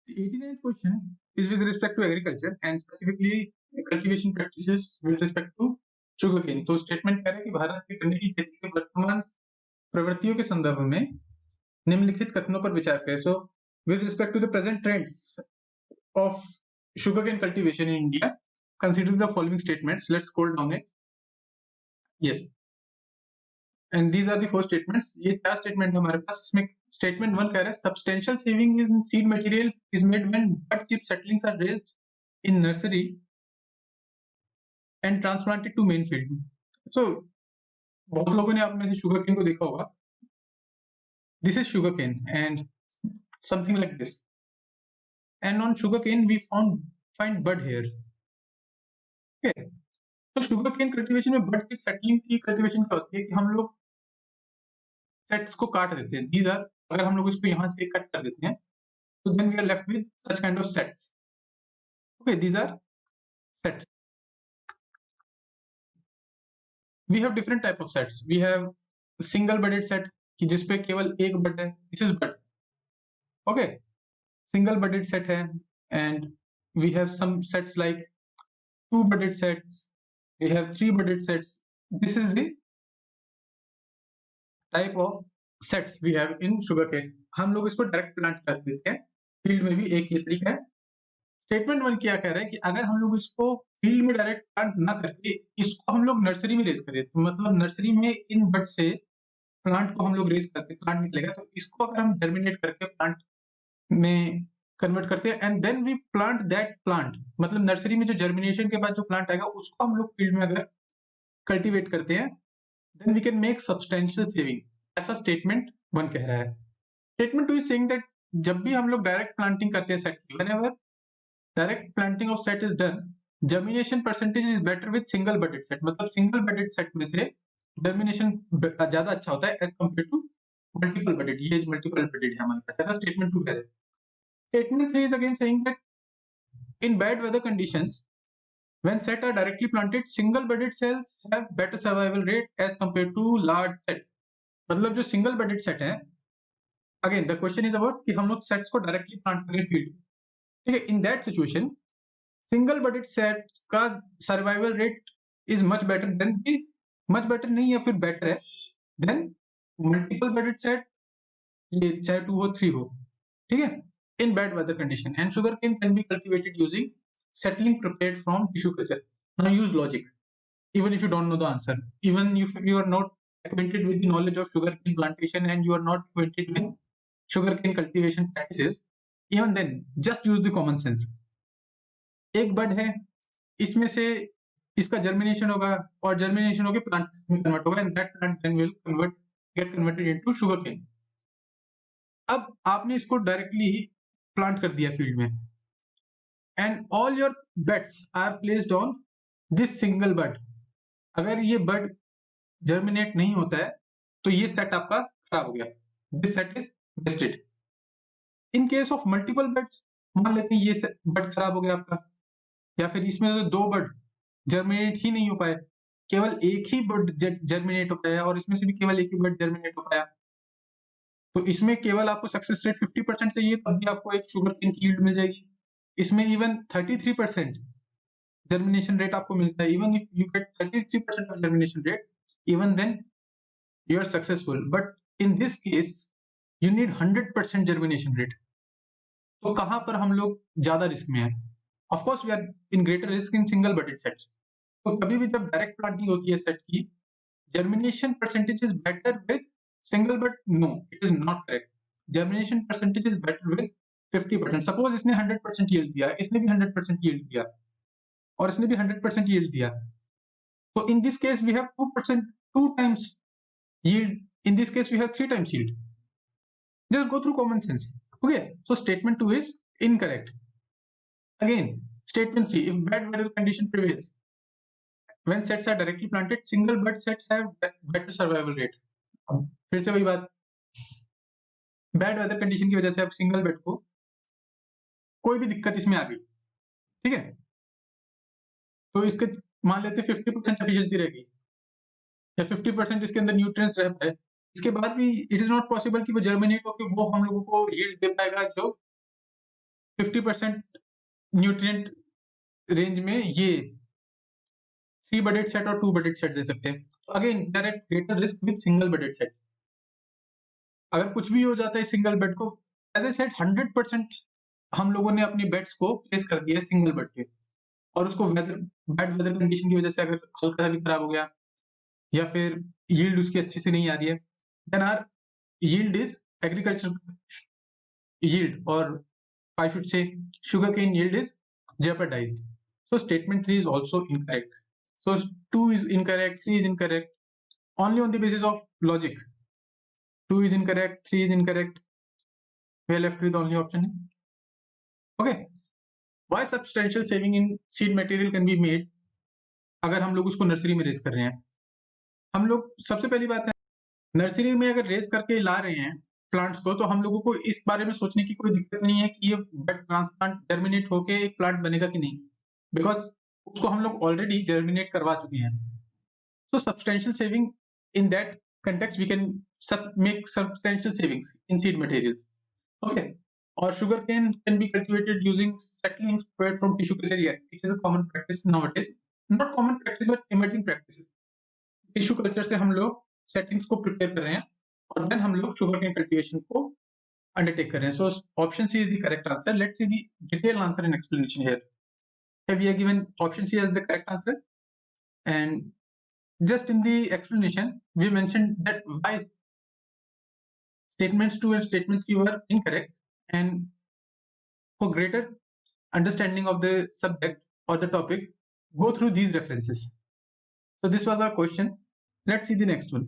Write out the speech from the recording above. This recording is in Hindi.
The 89th question is with respect to agriculture and specifically cultivation practices with respect to sugarcane. तो स्टेटमेंट कह रहा है कि भारत के गन्ने की खेती के वर्तमान प्रवृत्तियों के संदर्भ में निम्नलिखित कथनों पर विचार करें. So with respect to the present trends of sugarcane cultivation in India, consider the following statements. Let's scroll down it. Yes. And these are the four statements. ये चार स्टेटमेंट है हमारे पास. इसमें स्टेटमेंट 1 कह रहा है substantial saving in seed material is made when bud chip settlings are raised in nursery and transplanted to main field. So बहुत लोगों ने आप में से शुगर केन को देखा होगा. This is sugar cane and something like this. And on sugar cane we find bud here. Okay, तो शुगर केन कल्टीवेशन में बड चिप सेटलिंग की कल्टीवेशन क्या होती है कि हम लोग सेट्स को काट देते हैं. दीज आर, अगर हम लोग इसको यहाँ से कट कर देते हैं तो then we are left with such kind of sets. Okay, these are sets. We have different type of sets. We have single budded set कि जिसपे केवल एक बड है. This is bud. Okay, single budded set है. And we have some sets like two budded sets. We have three budded sets. This is the type of sets we have in sugarcane. हम लोग इसको डायरेक्ट प्लांट कर देते हैं. फील्ड में भी एक ये तरीका है. स्टेटमेंट 1 क्या कह रहा है कि अगर हम लोग इसको फील्ड में डायरेक्ट प्लांट ना करके इसको हम लोग नर्सरी में रेज करें, तो मतलब नर्सरी में इन बड से प्लांट को हम लोग रेज करते हैं, प्लांट निकलेगा. तो इसको अगर हम जर्मिनेट करके प्लांट में कन्वर्ट करते हैं and then we plant that plant, मतलब नर्सरी में जो जर्मिनेशन के बाद जो प्लांट आएगा उसको हम लोग फील्ड में अगर कल्टीवेट करते हैं, then we can make substantial saving. ऐसा स्टेटमेंट 1 कह रहा है. स्टेटमेंट 2 इज सेइंग दैट जब भी हम लोग डायरेक्ट प्लांटिंग करते हैं सेट की, whenever direct planting of set is done, germination percentage is better with single budded set. मतलब single budded set में से germination ज्यादा अच्छा होता है as compared to multiple budded. ये multiple budded है हमारे पास. ऐसा statement 2 कह रहे हैं. Statement 3 is again saying that in bad weather conditions, when set are directly planted, single budded cells have better survival rate as compared to large set. मतलब जो single budded set है, again the question is about कि हम लोग sets को directly plant करें field. ठीक है, in that situation single budded set का survival rate is much better than the, much better नहीं या फिर बेटर है देन मल्टीपल बडेड सेट, ये चाहे 2 हो 3 हो. ठीक है, in bad weather condition. And sugar cane can be cultivated using settling prepared from tissue culture. Now use logic even if you don't know the answer, even if you are not acquainted with the knowledge of sugarcane plantation and you are not acquainted with sugarcane cultivation practices, even then just use the common sense. एक बड है, इसमें से इसका जर्मिनेशन होगा और जर्मिनेशन होकर प्लांट में कन्वर्ट होगा and that plant then will get converted into sugarcane. अब आपने इसको डायरेक्टली प्लांट कर दिया फील्ड में and all your beds are placed on this single bud. अगर ये बड जर्मिनेट नहीं होता है तो ये सेट आपका खराब हो गया. This set is wasted. In case of multiple beds, मान लेते हैं ये बड खराब हो गया आपका, या फिर इसमें तो 2 बड जर्मिनेट ही नहीं हो पाए, केवल एक ही बड जर्मिनेट हो पाया और इसमें से भी केवल एक ही बड जर्मिनेट हो पाया, तो इसमें केवल आपको सक्सेस रेट 50% चाहिए तब भी आपको एक शुगर केन की यील्ड मिल जाएगी. इसमें इवन 33% जर्मिनेशन रेट आपको मिलता है. Even if you get 33% of germination rate, even then you are successful. But in this case you need 100% germination rate. तो कहां पर हम लोग ज्यादा रिस्क में है? Of course we are in greater risk in single budded sets. तो कभी भी जब डायरेक्ट प्लांटिंग होती है सेट की, germination percentage is better with single but no, it is not correct. Germination percentage is better with 50%. Suppose इसने 100% yield दिया, इसने भी 100% yield दिया और इसने भी 100% yield दिया. So in this case we have 2%, 2 times yield. In this case we have 3 times yield. Just go through common sense. Okay, so statement 2 is incorrect. Again, statement 3, if bad weather condition prevails, when sets are directly planted, single bud set have better survival rate. फिर से वही बात, बैड वेदर कंडीशन की वजह से अब सिंगल बेड को कोई भी दिक्कत इसमें आ गई, ठीक है, तो इसके मान लेते 50% एफिशिएंसी रहेगी या 50% इसके अंदर न्यूट्रिएंट्स रह पाए, इसके बाद भी इट इज नॉट पॉसिबल कि वो जर्मिनेट होकर वो हम लोगों को यील्ड दे पाएगा जो 50% न्यूट्रिएंट रेंज में ये 3 बडेड सेट और 2 बडेड सेट दे सकते हैं। Again there at greater risk with single budded set. अगर कुछ भी हो जाता है सिंगल बेड को, एज आई सेड 100% हम लोगों ने अपनी बेड्स को प्लेस कर दिया सिंगल बेड पे, और उसको बैड वेदर कंडीशन की वजह से अगर हल्का सा भी खराब हो गया या फिर यील्ड उसकी अच्छी से नहीं आ रही है, then our yield is agriculture yield, or I should say sugarcane yield is jeopardized. So statement 3 is also incorrect. So 2 is incorrect, 3 is incorrect, only on the basis of logic. 2 is incorrect, 3 is incorrect. We are left with only option A. Okay. Why substantial saving in seed material can be made अगर हम लोग उसको नर्सरी में रेस कर रहे हैं? हम लोग सबसे पहली बात है, नर्सरी में अगर रेस करके ला रहे हैं प्लांट्स को, तो हम लोगों को इस बारे में सोचने की कोई दिक्कत नहीं है कि ये बेड ट्रांसप्लांट जर्मिनेट होके एक प्लांट बनेगा कि नहीं, बिकॉज उसको हम लोग ऑलरेडी जर्मिनेट करवा चुके हैं। So substantial saving in that context, we can make substantial savings in seed materials. Okay. Or sugarcane can be cultivated using seedlings prepared from tissue culture. Yes, it is a common practice nowadays. Not common practice, but emerging practices. Tissue culture से हम लोग सेटिंग्स को प्रिपेयर कर रहे हैं और देन हम लोग शुगरकेन कल्टीवेशन को अंडरटेक कर रहे हैं. So option C is the correct answer. Let's see the detail answer and explanation here. We are given option C as the correct answer, and just in the explanation we mentioned that why statements 2 and statements 3 were incorrect, and for greater understanding of the subject or the topic, go through these references. So this was our question. Let's see the next one.